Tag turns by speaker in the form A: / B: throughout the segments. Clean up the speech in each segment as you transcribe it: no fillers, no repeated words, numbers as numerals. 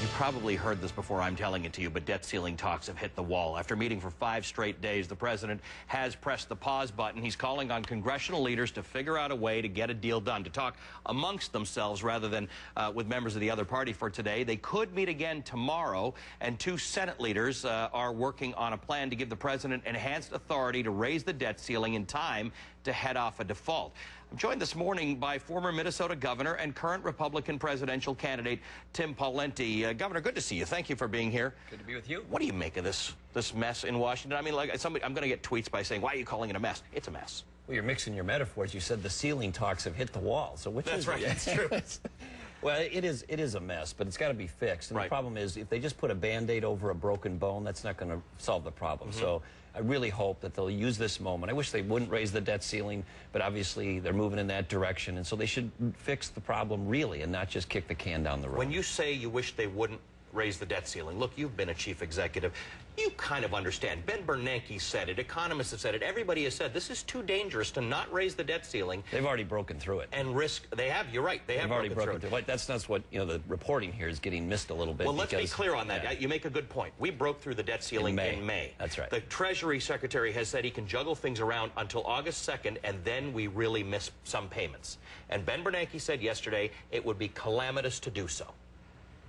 A: You probably heard this before I'm telling it to you, but debt ceiling talks have hit the wall. After meeting for 5 straight days, the president has pressed the pause button. He's calling on congressional leaders to figure out a way to get a deal done, to talk amongst themselves rather than with members of the other party for today. They could meet again tomorrow, and 2 Senate leaders are working on a plan to give the president enhanced authority to raise the debt ceiling in time to head off a default. I'm joined this morning by former Minnesota governor and current Republican presidential candidate Tim Pawlenty. Governor, good to see you. Thank you for being here.
B: Good to be with you.
A: What do you make of this mess in Washington? I mean, like I'm going to get tweets by saying, why are you calling it a mess? It's a mess.
B: Well, you're mixing your metaphors. You said the ceiling talks have hit the wall. So which
A: That's
B: is
A: right.
B: it?
A: That's true.
B: Well, it is a mess, but it's got to be fixed. And
A: Right.
B: the problem is, if they just put a Band-Aid over a broken bone, that's not going to solve the problem. So I really hope that they'll use this moment. I wish they wouldn't raise the debt ceiling, but obviously they're moving in that direction. And so they should fix the problem really and not just kick the can down the road.
A: When you say you wish they wouldn't raise the debt ceiling, look, you've been a chief executive. You kind of understand. Ben Bernanke said it. Economists have said it. Everybody has said this is too dangerous to not raise the debt ceiling.
B: They've already broken through it.
A: And risk. They have. You're right. They have
B: already
A: broken through it.
B: That's what, the reporting here is getting missed a little bit.
A: Well, let's be clear on that.
B: Yeah.
A: You make a good point. We broke through the debt ceiling in May.
B: That's right.
A: The Treasury Secretary has said he can juggle things around until August 2nd, and then we really miss some payments. And Ben Bernanke said yesterday it would be calamitous to do so.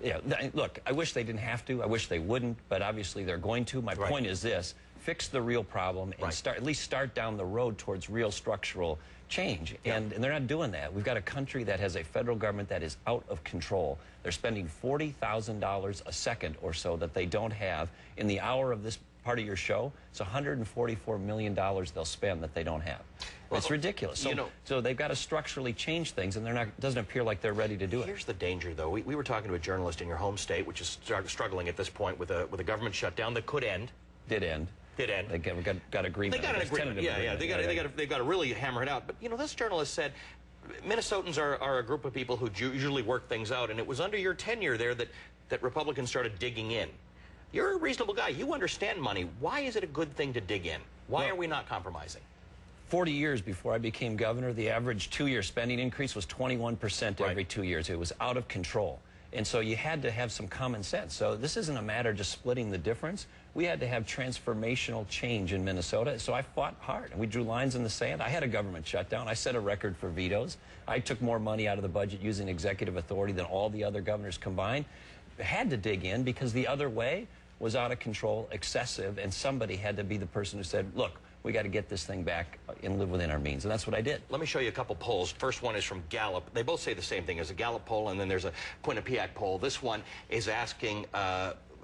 B: Yeah, look, I wish they didn't have to. I wish they wouldn't, but obviously they're going to. My point is this: fix the real problem and at least start down the road towards real structural change.
A: Yeah.
B: And they're not doing that. We've got a country that has a federal government that is out of control. They're spending $40,000 a second or so that they don't have. In the hour of this part of your show, it's $144 million they'll spend that they don't have. Well, it's ridiculous. So they've got to structurally change things, and it doesn't appear like they're ready to do it.
A: Here's the danger, though. We were talking to a journalist in your home state, which is struggling at this point with a government shutdown that could end.
B: Did end.
A: Did end.
B: They got agreement.
A: They got an agreement. Yeah. They've got to really hammer it out. But this journalist said Minnesotans are a group of people who usually work things out, and it was under your tenure there that Republicans started digging in. You're a reasonable guy. You understand money. Why is it a good thing to dig in? Why are we not compromising?
B: 40 years before I became governor, the average 2-year spending increase was 21% every 2 years. It was out of control. And so you had to have some common sense. So this isn't a matter of just splitting the difference. We had to have transformational change in Minnesota. So I fought hard, and we drew lines in the sand. I had a government shutdown. I set a record for vetoes. I took more money out of the budget using executive authority than all the other governors combined. I had to dig in because the other way was out of control, excessive, and somebody had to be the person who said, look, we got to get this thing back and live within our means, and that's what I did. Let
A: me show you a couple polls. First one is from Gallup. They both say the same thing. There's a Gallup poll, and then there's a Quinnipiac poll. This one is asking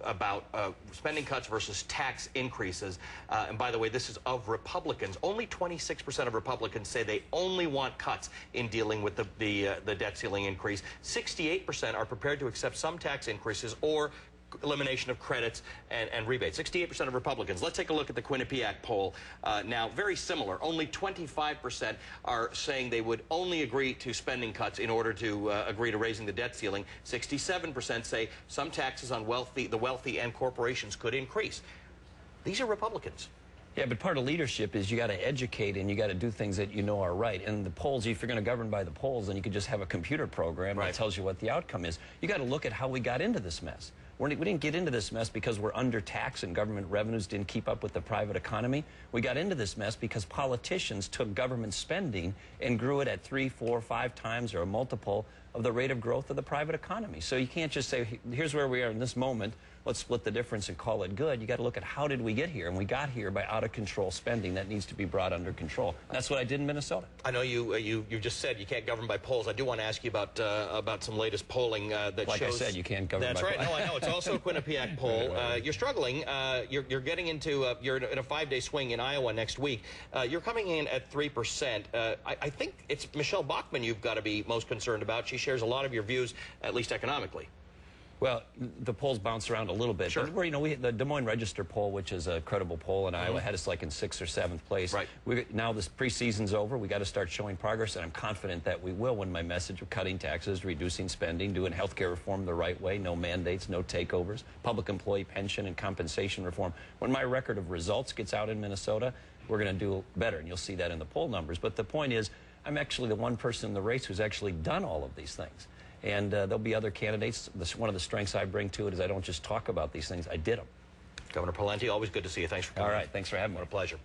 A: about spending cuts versus tax increases. And by the way, this is of Republicans. Only 26% of Republicans say they only want cuts in dealing with the debt ceiling increase. 68% are prepared to accept some tax increases or elimination of credits and rebates. 68% of Republicans. Let's take a look at the Quinnipiac poll. Now, very similar. Only 25% are saying they would only agree to spending cuts in order to agree to raising the debt ceiling. 67% say some taxes on the wealthy and corporations could increase. These are Republicans.
B: Yeah, but part of leadership is you got to educate and you got to do things that you know are right. And the polls, if you're going to govern by the polls, then you could just have a computer program that tells you what the outcome is. You got to look at how we got into this mess. We didn't get into this mess because we're undertaxed and government revenues didn't keep up with the private economy. We got into this mess because politicians took government spending and grew it at 3, 4, 5 times or a multiple of the rate of growth of the private economy. So you can't just say, here's where we are in this moment, let's split the difference and call it good. You got to look at how did we get here, and we got here by out-of-control spending that needs to be brought under control. And that's what I did in Minnesota.
A: I know you just said you can't govern by polls. I do want to ask you about some latest polling that shows...
B: Like I said, you can't govern by polls.
A: That's right. No, I know. It's also a Quinnipiac poll. You're struggling. You're getting into... you're in a 5-day swing in Iowa next week. You're coming in at 3%. I think it's Michelle Bachmann you've got to be most concerned about. She shares a lot of your views, at least economically.
B: Well, the polls bounce around a little bit.
A: Sure.
B: But the Des Moines Register poll, which is a credible poll in Iowa, had us like in 6th or 7th place.
A: Right.
B: Now this preseason's over. We got to start showing progress, and I'm confident that we will when my message of cutting taxes, reducing spending, doing health care reform the right way, no mandates, no takeovers, public employee pension and compensation reform. When my record of results gets out in Minnesota, we're going to do better, and you'll see that in the poll numbers. But the point is, I'm actually the one person in the race who's actually done all of these things. And there'll be other candidates. One of the strengths I bring to it is I don't just talk about these things, I did them.
A: Governor Pawlenty, always good to see you. Thanks for coming.
B: All right, thanks for having me.
A: What a pleasure.